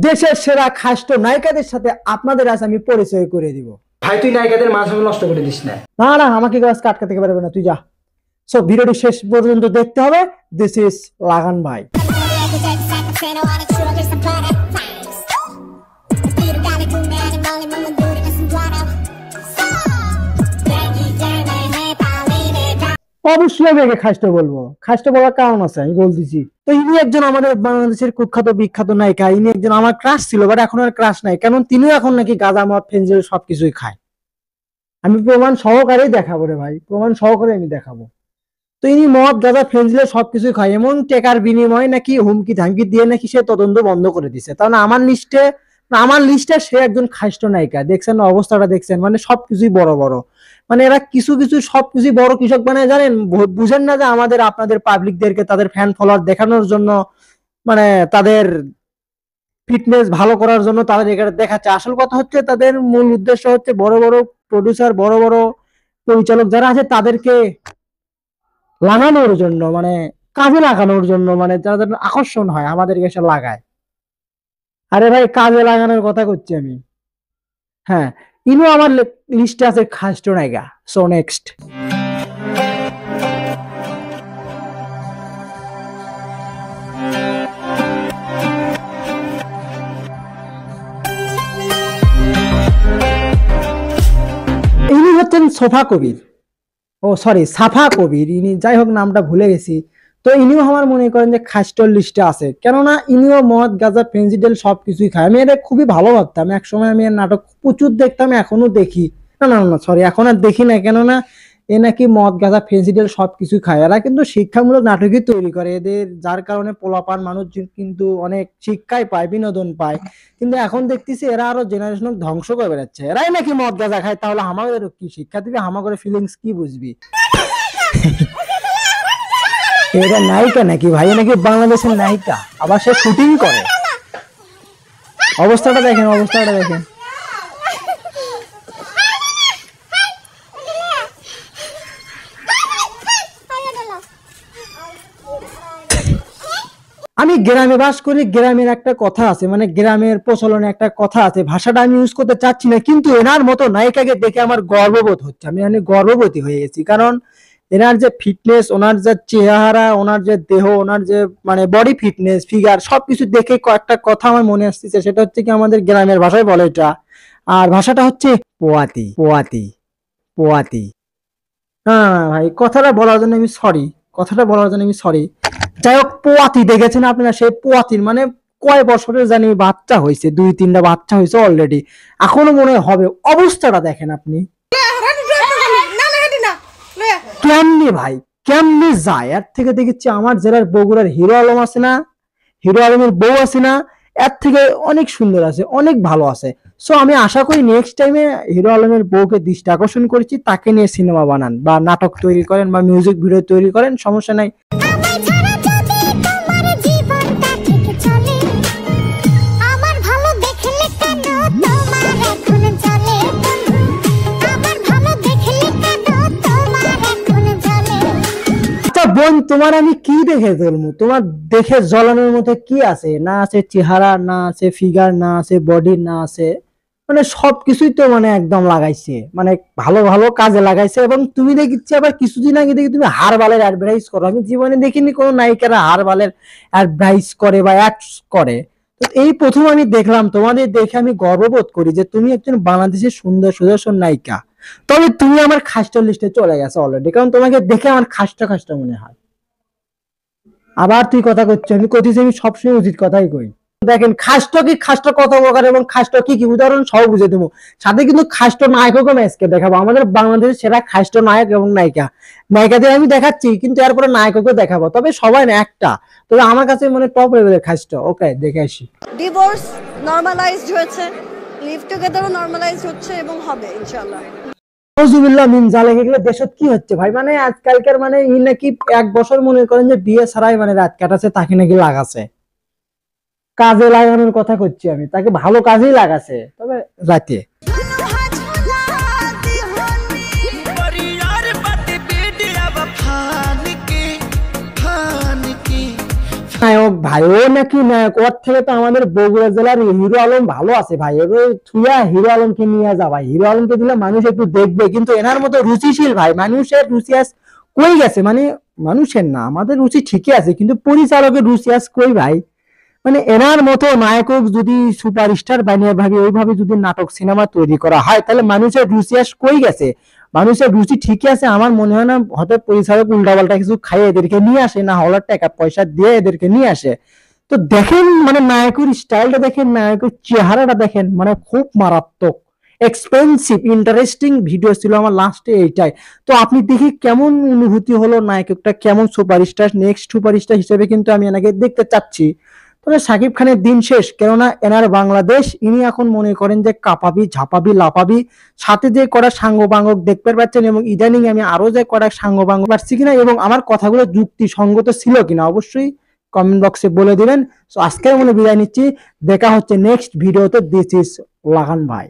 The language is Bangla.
দেশের সেরা খাষ্ট নায়িকাদের সাথে আপনাদের আজ আমি পরিচয় করে দিব। ভাই তুই নায়িকাদের মাঝে নষ্ট করে দিস না। না না, আমাকে গাছ কাটতে থেকে পারবে না, তুই যা। সো ভিডিওটি শেষ পর্যন্ত দেখতে হবে। দিস ইজ লাগান ভাই। অবশ্যই আমি আগে খাষ্ট বলবো, খাষ্ট বলার কারণ আছে, আমি বলতেছি। তো ইনি একজন আমাদের বাংলাদেশের কুখ্যাত বিখ্যাত নায়িকা। ইনি একজন আমার ক্রাশ ছিল, বাট এখন আর ক্রাশ নাই, কারণ তিনিও এখন নাকি গাঁজা মদ ফেঞ্জিল সবকিছুই খায়। আমি প্রমাণ সহকারেই দেখাবো রে ভাই, প্রমাণ সহকারে আমি দেখাবো। তো ইনি মদ গাঁজা ফেঞ্জিলে সবকিছুই খায়, এমন টেকার বিনিময়ে নাকি হুমকি ধামকি দিয়ে নাকি সে তদন্ত বন্ধ করে দিছে। কারণ আমার লিস্টে সে একজন খাষ্ট নায়িকা। দেখছেন অবস্থাটা, দেখছেন মানে সবকিছুই বড় বড়, মানে এরা কিছু কিছু সবকিছুই বড় কৃষক বানায়, জানেন? বুঝেন না যে আমাদের আপনাদের পাবলিকদেরকে তাদের ফ্যান ফলোয়ার দেখানোর জন্য, মানে তাদের ফিটনেস ভালো করার জন্য তাদের এখানে দেখাচ্ছে। আসল কথা হচ্ছে তাদের মূল উদ্দেশ্য হচ্ছে বড় বড় প্রডিউসার, বড় বড় পরিচালক যারা আছে তাদেরকে লাগানোর জন্য, মানে কাজে লাগানোর জন্য, মানে যাদের আকর্ষণ হয় আমাদের কাছে লাগায়। আরে ভাই, কাজে লাগানোর কথা করছি আমি। হ্যাঁ, ইনু আমার লিস্টে আছে খাষ্ট নায়িকা। সো নেক্সট, ইনি হচ্ছেন সোফা কবির, ও সরি সাফা কবির। ইনি যাই হোক, নামটা ভুলে গেছি। তো ইনিও আমার মনে করেন যে খাস্টর লিস্টে আছে, কেননা ইনিও মদ গাঁজা ফেন্সিডেল সবকিছুই খায়। আমি এটা খুবই ভালো ভাবতাম, একসময় আমি এর নাটক প্রচুর দেখতাম, এখনো দেখি। না না না সরি, এখন আর দেখি না, কেননা এ নাকি মদ গাঁজা ফেন্সিডেল সবকিছুই খায়। এরা কিন্তু শিক্ষামূলক নাটকই তৈরি করে এদের, যার কারণে পোলাপান মানুষ কিন্তু অনেক শিক্ষাই পায়, বিনোদন পায়। কিন্তু এখন দেখতেছি এরা আরো জেনারেশন ধ্বংস করে বেড়াচ্ছে। এরাই নাকি মদ গাঁজা খায়, তাহলে আমাদের কি শিক্ষা দিবে? আমাদের ফিলিংস কি বুঝবি? এটা নায়িকা নাকি ভাই? নাকি বাংলাদেশের নায়িকা, আবার সে শুটিং করে। অবস্থাটা দেখেন, অবস্থাটা দেখেন। আমি গ্রামে বাস করি, গ্রামের একটা কথা আছে, মানে গ্রামের প্রচলনে একটা কথা আছে, ভাষাটা আমি ইউজ করতে চাচ্ছি না, কিন্তু এনার মতো নায়িকাকে দেখে আমার গর্ববোধ হচ্ছে। আমি গর্ববতী হয়ে গেছি, কারণ এনার যে ফিটনেস, ওনার যে চেহারা, ওনার যে দেহ, ওনার যে মানে বডি ফিটনেস, ফিগার সবকিছু দেখে কয়েকটা কথা আমার মনে আসতেছে। সেটা হচ্ছে কি, আমাদের গ্রামের ভাষায় বলে এটা, আর ভাষাটা হচ্ছে পোয়াতি পোয়াতি পোয়াতি। না ভাই, কথাটা বলার জন্য আমি সরি। যাই হোক, পোয়াতি দেখেছেন আপনারা? সেই পোয়াতির মানে কয় বছরের জানি বাচ্চা হয়েছে, 2-3টা বাচ্চা হয়েছে অলরেডি, এখনো মনে হবে। অবস্থাটা দেখেন আপনি, কেমনি ভাই কেমনি যায়। এর থেকে দেখেছি আমার জেলার বগুড়ার হিরো আলম আছে না, হিরো আলমের বউ আছে না, এর থেকে অনেক সুন্দর আছে, অনেক ভালো আছে। সো আমি আশা করি নেক্সট টাইমে হিরো আলমের বউকে দৃষ্টি আকর্ষণ করেছি, তাকে নিয়ে সিনেমা বানান বা নাটক তৈরি করেন বা মিউজিক ভিডিও তৈরি করেন, সমস্যা নাই। বোন, তোমার আমি কি দেখে জ্বলবো? তোমার দেখে জ্বলানোর মতো কি আছে? না আছে চেহারা, না আছে ফিগার, না আছে বডি, না আছে মানে সবকিছুই তো মানে একদম লাগাইছে, মানে ভালো ভালো কাজে লাগাইছে। এবং তুমি দেখছি আবার কিছুদিন আগে দেখি তুমি হারবালের অ্যাডভার্টাইজ করো। আমি জীবনে দেখিনি কোনো নায়িকারা হারবালের অ্যাডভার্টাইজ করে বা অ্যাডস করে। তো এই প্রথম আমি দেখলাম, তোমাদের দেখে আমি গর্ববোধ করি যে তুমি একজন বাংলাদেশের সুন্দর সুদর্শন নায়িকা। তবে তুমি আমার খাস্ট লিস্টে চলে গেছো অলরেডি, কারণ তোমাকে দেখে আমার খাস্টা খাস্টা মনে হয়। আবার তুই কথা করছিস, আমি কইতেছি আমি সবসময় উচিত কথাই কই। দেখেন খাস্ট কি, খাস্ট কত প্রকার এবং খাস্ট কি কি উদাহরণ সব বুঝে দেবো। সাথে কিন্তু খাস্ট নায়ককে ম্যাচকে দেখাবো, আমাদের বাংলাদেশের সেরা খাস্ট নায়ক এবং নায়িকাদের আমি দেখাচ্ছি, কিন্তু এরপরে নায়ককে দেখাবো। তবে সবাই না, একটা তবে আমার কাছে মানে টপ লেভেলের খাস্ট। ওকে, দেখে আসি। ডিভোর্স নরমালাইজড হয়েছে, লিভ টুগেদারও নরমালাইজড হচ্ছে এবং হবে ইনশাআল্লাহ। নাউজুবিল্লাহ মিন যালিক। এগুলো দেশত কি হচ্ছে ভাই? মানে আজকালকার মানে ই নাকি 1 বছর মনে করেন যে বিয়ে ছাড়াই মানে রাত কাটাছে, তাকে নাকি লাগাছে। কাজে লাগানোর কথা করছি আমি, তাকে ভালো কাজেই লাগাছে, তবে রাতে। নায়ক ভাই, ও নাকি নায়ক, ওর থেকে তো আমাদের বগুড়া জেলার হিরো আলম ভালো আছে ভাই। এবার থুয়া হিরো আলমকে নিয়ে যা ভাই, হিরো আলমকে দিলে মানুষ একটু দেখবে, কিন্তু এনার মতো রুচিশীল ভাই, মানুষের রুচি আজ কই গেছে, মানে মানুষের না আমাদের রুচি ঠিকই আছে, কিন্তু পরিচালকের রুচি আজ কই ভাই। মানে এনার মতো নায়ক যদি সুপারস্টার বানিয়ে ভাবে ওইভাবে যদি নাটক সিনেমা তৈরি করা হয়, তাহলে মানুষের রুচি আজ কই গেছে। মানুষের রুচি ঠিকই আছে, আমার মনে হয় না হয়তো পরিচালক উল্টাপাল্টা কিছু খাইয়ে এদেরকে নিয়ে আসে, না হলার টাকা পয়সা দিয়ে এদেরকে নিয়ে আসে। তো দেখেন মানে নায়কের স্টাইলটা দেখেন, নায়কের চেহারাটা দেখেন, মানে খুব মারাত্মক, এক্সপেন্সিভ, ইন্টারেস্টিং ভিডিও ছিল আমার লাস্টে এইটাই। তো আপনি দেখি কেমন অনুভূতি হলো, নায়কটা কেমন সুপারস্টার, নেক্সট সুপারস্টার হিসেবে কিন্তু আমি এনাকে দেখতে চাচ্ছি। তবে সাকিব খানের দিন শেষ, কেননা এনার বাংলাদেশ, ইনি এখন মনে করেন যে কাঁপাবি ঝাঁপাবি লাপাবি, সাথে যে কটা সাঙ্গ বাঙ্গক দেখতে পাচ্ছেন, এবং ইদানিং আমি আরো যে কটা সাঙ্গ বাঙ্গ পাচ্ছি কিনা, এবং আমার কথাগুলো যুক্তিসঙ্গত ছিল কিনা অবশ্যই কমেন্ট বক্সে বলে দিবেন। তো আজকের মনে বিদায় নিচ্ছি, দেখা হচ্ছে নেক্সট ভিডিওতে। দিস ইজ লাগান ভাই।